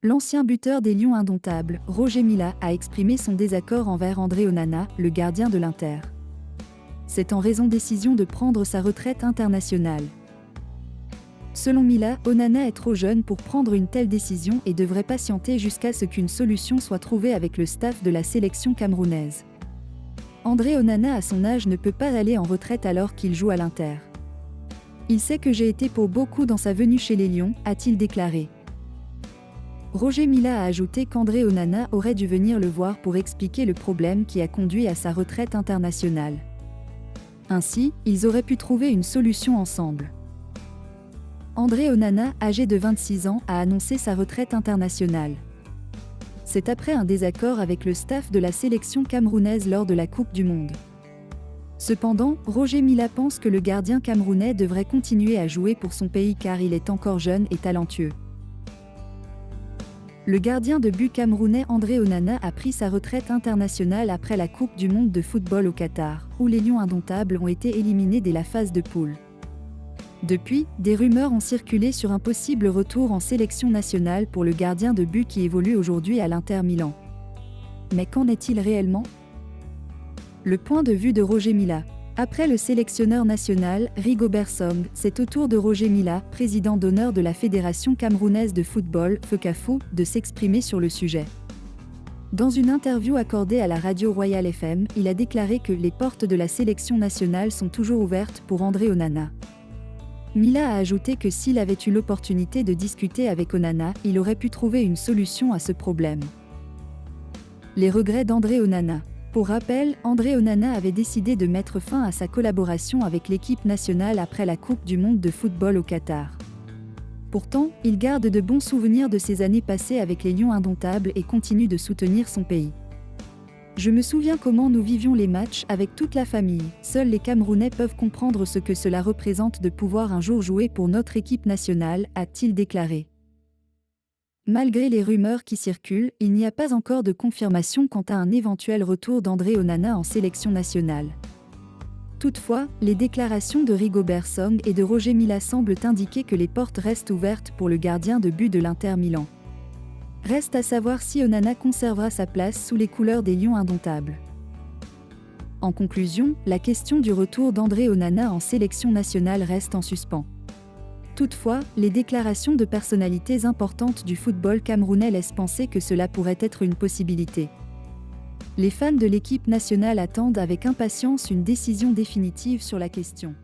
L'ancien buteur des Lions indomptables, Roger Milla, a exprimé son désaccord envers André Onana, le gardien de l'Inter. C'est en raison décision de prendre sa retraite internationale. Selon Milla, Onana est trop jeune pour prendre une telle décision et devrait patienter jusqu'à ce qu'une solution soit trouvée avec le staff de la sélection camerounaise. André Onana à son âge ne peut pas aller en retraite alors qu'il joue à l'Inter. Il sait que j'ai été pour beaucoup dans sa venue chez les Lions, a-t-il déclaré. Roger Milla a ajouté qu'André Onana aurait dû venir le voir pour expliquer le problème qui a conduit à sa retraite internationale. Ainsi, ils auraient pu trouver une solution ensemble. André Onana, âgé de 26 ans, a annoncé sa retraite internationale. C'est après un désaccord avec le staff de la sélection camerounaise lors de la Coupe du Monde. Cependant, Roger Milla pense que le gardien camerounais devrait continuer à jouer pour son pays car il est encore jeune et talentueux. Le gardien de but camerounais André Onana a pris sa retraite internationale après la Coupe du Monde de football au Qatar, où les Lions indomptables ont été éliminés dès la phase de poule. Depuis, des rumeurs ont circulé sur un possible retour en sélection nationale pour le gardien de but qui évolue aujourd'hui à l'Inter Milan. Mais qu'en est-il réellement? Le point de vue de Roger Milla. Après le sélectionneur national, Rigobert Song, c'est au tour de Roger Milla, président d'honneur de la Fédération camerounaise de football, FECAFO, de s'exprimer sur le sujet. Dans une interview accordée à la radio Royal FM, il a déclaré que les portes de la sélection nationale sont toujours ouvertes pour André Onana. Milla a ajouté que s'il avait eu l'opportunité de discuter avec Onana, il aurait pu trouver une solution à ce problème. Les regrets d'André Onana. Pour rappel, André Onana avait décidé de mettre fin à sa collaboration avec l'équipe nationale après la Coupe du Monde de football au Qatar. Pourtant, il garde de bons souvenirs de ses années passées avec les Lions indomptables et continue de soutenir son pays. Je me souviens comment nous vivions les matchs avec toute la famille. Seuls les Camerounais peuvent comprendre ce que cela représente de pouvoir un jour jouer pour notre équipe nationale, a-t-il déclaré. Malgré les rumeurs qui circulent, il n'y a pas encore de confirmation quant à un éventuel retour d'André Onana en sélection nationale. Toutefois, les déclarations de Rigobert Song et de Roger Milla semblent indiquer que les portes restent ouvertes pour le gardien de but de l'Inter Milan. Reste à savoir si Onana conservera sa place sous les couleurs des Lions indomptables. En conclusion, la question du retour d'André Onana en sélection nationale reste en suspens. Toutefois, les déclarations de personnalités importantes du football camerounais laissent penser que cela pourrait être une possibilité. Les fans de l'équipe nationale attendent avec impatience une décision définitive sur la question.